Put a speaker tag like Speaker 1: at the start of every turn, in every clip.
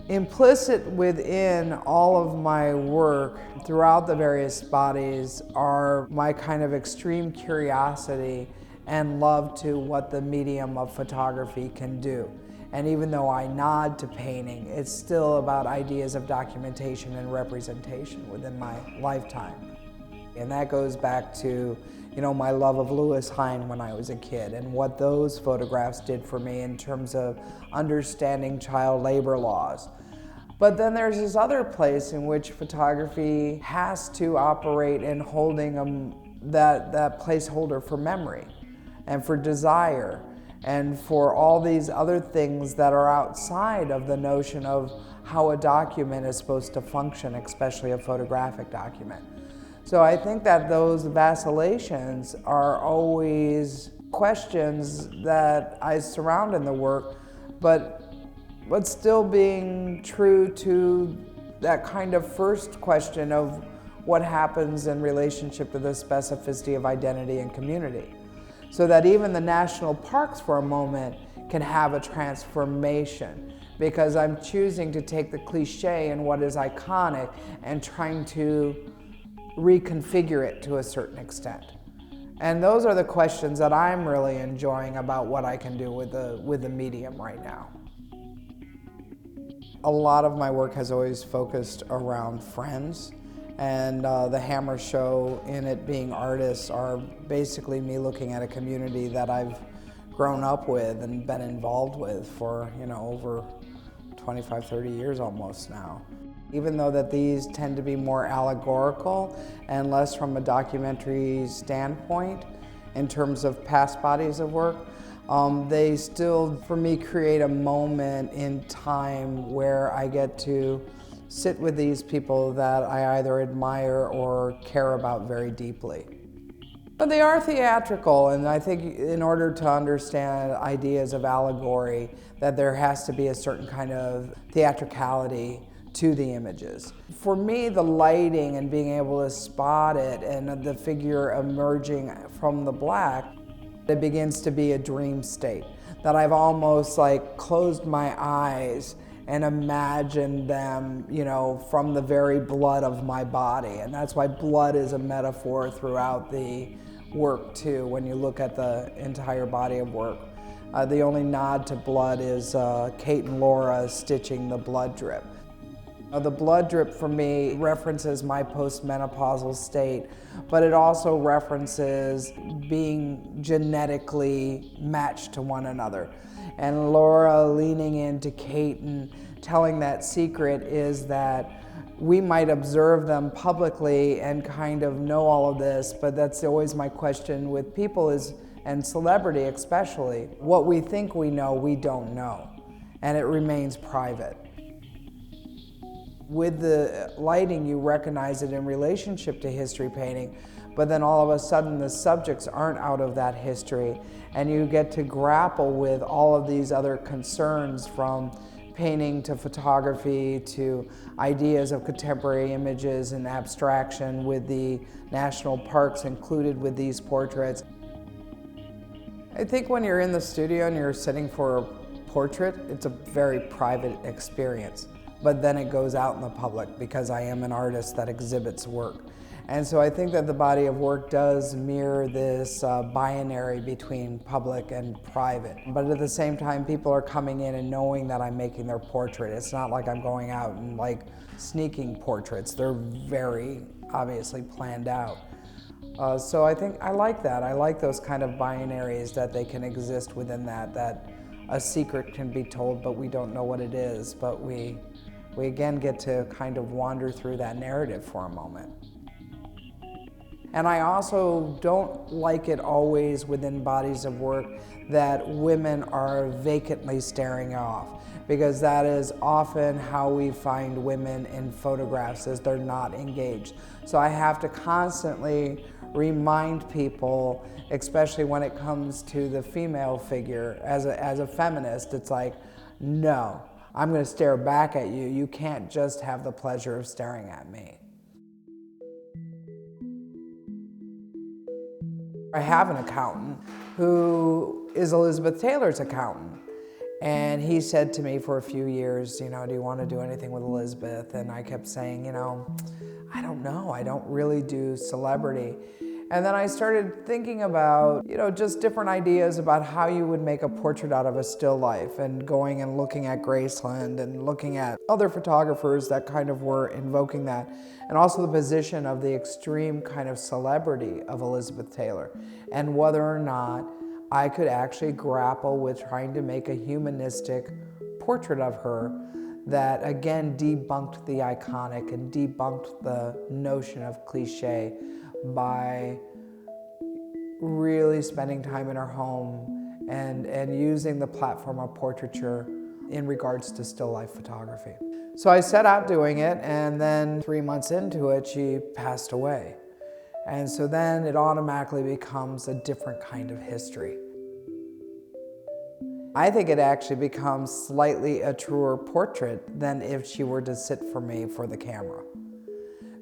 Speaker 1: Implicit within all of my work throughout the various bodies are my kind of extreme curiosity and love to what the medium of photography can do. And even though I nod to painting, it's still about ideas of documentation and representation within my lifetime. And that goes back to, my love of Lewis Hine when I was a kid and what those photographs did for me in terms of understanding child labor laws. But then there's this other place in which photography has to operate in holding that placeholder for memory and for desire and for all these other things that are outside of the notion of how a document is supposed to function, especially a photographic document. So I think that those vacillations are always questions that I surround in the work, but still being true to that kind of first question of what happens in relationship to the specificity of identity and community. So that even the national parks for a moment can have a transformation, because I'm choosing to take the cliche and what is iconic and trying to reconfigure it to a certain extent. And those are the questions that I'm really enjoying about what I can do with the medium right now. A lot of my work has always focused around friends, and the Hammer Show, in it being artists, are basically me looking at a community that I've grown up with and been involved with for over 25, 30 years almost now. Even though that these tend to be more allegorical and less from a documentary standpoint in terms of past bodies of work, they still, for me, create a moment in time where I get to sit with these people that I either admire or care about very deeply. But they are theatrical, and I think in order to understand ideas of allegory, that there has to be a certain kind of theatricality to the images. For me, the lighting and being able to spot it and the figure emerging from the black, it begins to be a dream state, that I've almost closed my eyes and imagined them, from the very blood of my body. And that's why blood is a metaphor throughout the work too, when you look at the entire body of work. The only nod to blood is Kate and Laura stitching the blood drip. The blood drip for me references my postmenopausal state, but it also references being genetically matched to one another. And Laura leaning into Kate and telling that secret is that we might observe them publicly and kind of know all of this, but that's always my question with people is, and celebrity especially, what we think we know, we don't know, and it remains private. With the lighting, you recognize it in relationship to history painting, but then all of a sudden the subjects aren't out of that history, and you get to grapple with all of these other concerns, from painting to photography to ideas of contemporary images and abstraction, with the national parks included with these portraits. I think when you're in the studio and you're sitting for a portrait, it's a very private experience. But then it goes out in the public because I am an artist that exhibits work. And so I think that the body of work does mirror this binary between public and private. But at the same time, people are coming in and knowing that I'm making their portrait. It's not like I'm going out and sneaking portraits. They're very obviously planned out. So I think I like that. I like those kind of binaries, that they can exist within that a secret can be told, but we don't know what it is. But we again get to kind of wander through that narrative for a moment. And I also don't like it always within bodies of work that women are vacantly staring off. because that is often how we find women in photographs, is they're not engaged. So I have to constantly remind people, especially when it comes to the female figure, as a feminist, it's like, no, I'm going to stare back at you. You can't just have the pleasure of staring at me. I have an accountant who is Elizabeth Taylor's accountant. And he said to me for a few years, do you want to do anything with Elizabeth? And I kept saying, I don't know. I don't really do celebrity. And then I started thinking about, just different ideas about how you would make a portrait out of a still life, and going and looking at Graceland and looking at other photographers that kind of were invoking that, and also the position of the extreme kind of celebrity of Elizabeth Taylor, and whether or not I could actually grapple with trying to make a humanistic portrait of her that, again, debunked the iconic and debunked the notion of cliche by really spending time in her home and using the platform of portraiture in regards to still life photography. So I set out doing it, and then 3 months into it, she passed away. And so then it automatically becomes a different kind of history. I think it actually becomes slightly a truer portrait than if she were to sit for me for the camera,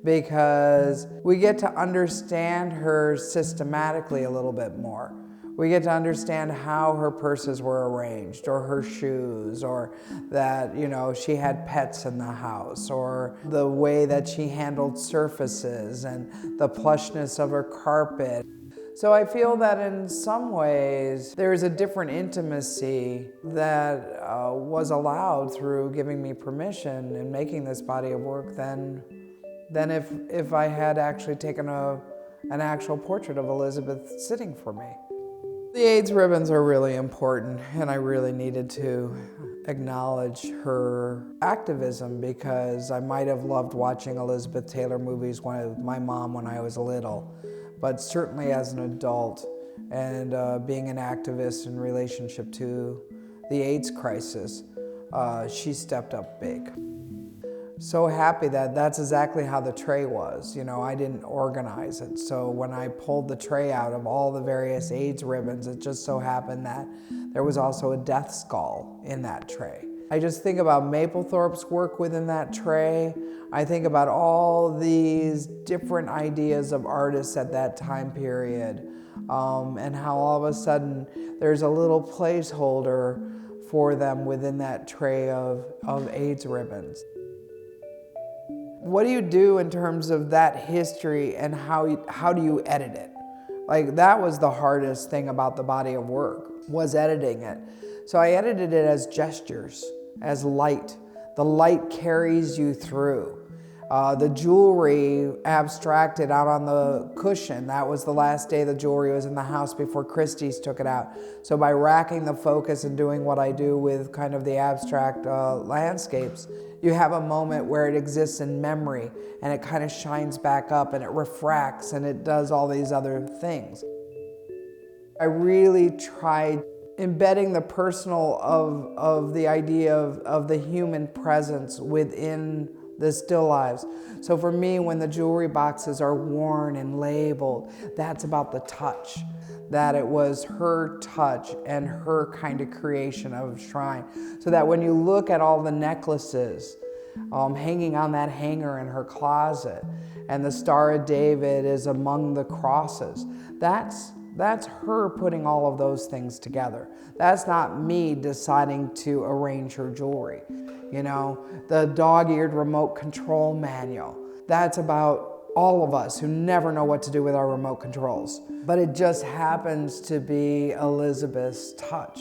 Speaker 1: because we get to understand her systematically a little bit more. We get to understand how her purses were arranged, or her shoes, or that, she had pets in the house, or the way that she handled surfaces and the plushness of her carpet. So I feel that in some ways there's a different intimacy that was allowed through giving me permission and making this body of work than if I had actually taken an actual portrait of Elizabeth sitting for me. The AIDS ribbons are really important, and I really needed to acknowledge her activism, because I might have loved watching Elizabeth Taylor movies with my mom when I was little, but certainly as an adult and being an activist in relationship to the AIDS crisis, she stepped up big. So happy that that's exactly how the tray was. I didn't organize it. So when I pulled the tray out of all the various AIDS ribbons, it just so happened that there was also a death skull in that tray. I just think about Mapplethorpe's work within that tray. I think about all these different ideas of artists at that time period, and how all of a sudden there's a little placeholder for them within that tray of AIDS ribbons. What do you do in terms of that history, and how do you edit it? Like, that was the hardest thing about the body of work, was editing it. So I edited it as gestures, as light. The light carries you through. The jewelry abstracted out on the cushion. That was the last day the jewelry was in the house before Christie's took it out. So by racking the focus and doing what I do with kind of the abstract landscapes, you have a moment where it exists in memory, and it kind of shines back up, and it refracts, and it does all these other things. I really tried embedding the personal of the idea of the human presence within the still lives. So for me, when the jewelry boxes are worn and labeled, that's about the touch. That it was her touch and her kind of creation of shrine. So that when you look at all the necklaces hanging on that hanger in her closet, and the Star of David is among the crosses, that's her putting all of those things together. That's not me deciding to arrange her jewelry. The dog-eared remote control manual, that's about all of us who never know what to do with our remote controls. But it just happens to be Elizabeth's touch.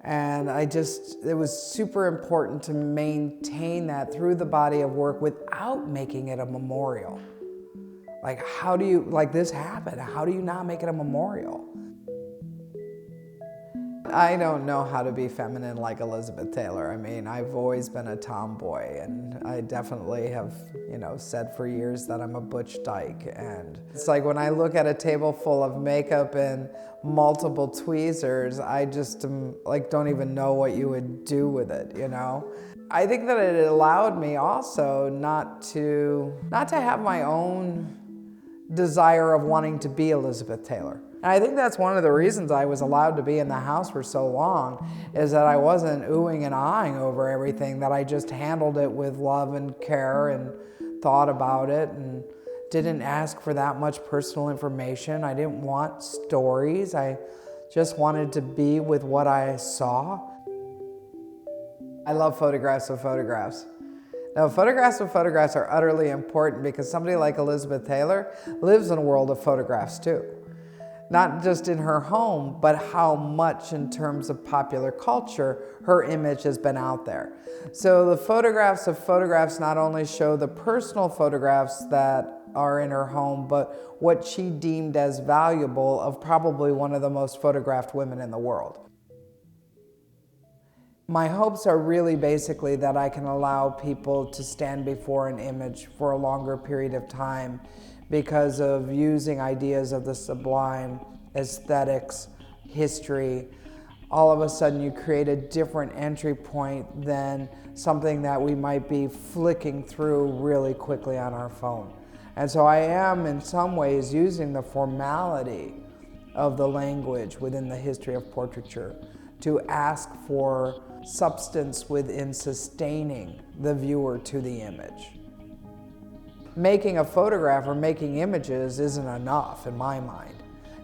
Speaker 1: And it was super important to maintain that through the body of work without making it a memorial. Like, how do you, this happened, how do you not make it a memorial? I don't know how to be feminine like Elizabeth Taylor. I mean, I've always been a tomboy, and I definitely have, said for years that I'm a butch dyke. And it's like when I look at a table full of makeup and multiple tweezers, I just don't even know what you would do with it, I think that it allowed me also not to have my own desire of wanting to be Elizabeth Taylor. And I think that's one of the reasons I was allowed to be in the house for so long, is that I wasn't oohing and aahing over everything, that I just handled it with love and care and thought about it and didn't ask for that much personal information. I didn't want stories. I just wanted to be with what I saw. I love photographs of photographs. Now, photographs of photographs are utterly important because somebody like Elizabeth Taylor lives in a world of photographs too. Not just in her home, but how much in terms of popular culture her image has been out there. So the photographs of photographs not only show the personal photographs that are in her home, but what she deemed as valuable of probably one of the most photographed women in the world. My hopes are really basically that I can allow people to stand before an image for a longer period of time because of using ideas of the sublime, aesthetics, history. All of a sudden you create a different entry point than something that we might be flicking through really quickly on our phone. And so I am in some ways using the formality of the language within the history of portraiture to ask for substance within sustaining the viewer to the image. Making a photograph or making images isn't enough in my mind.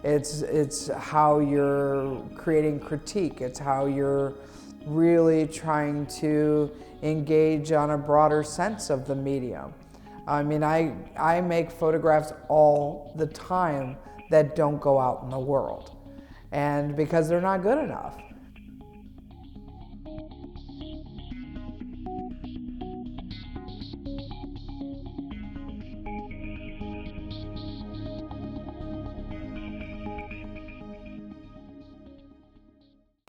Speaker 1: It's how you're creating critique. It's how you're really trying to engage on a broader sense of the medium. I mean, I make photographs all the time that don't go out in the world, and because they're not good enough.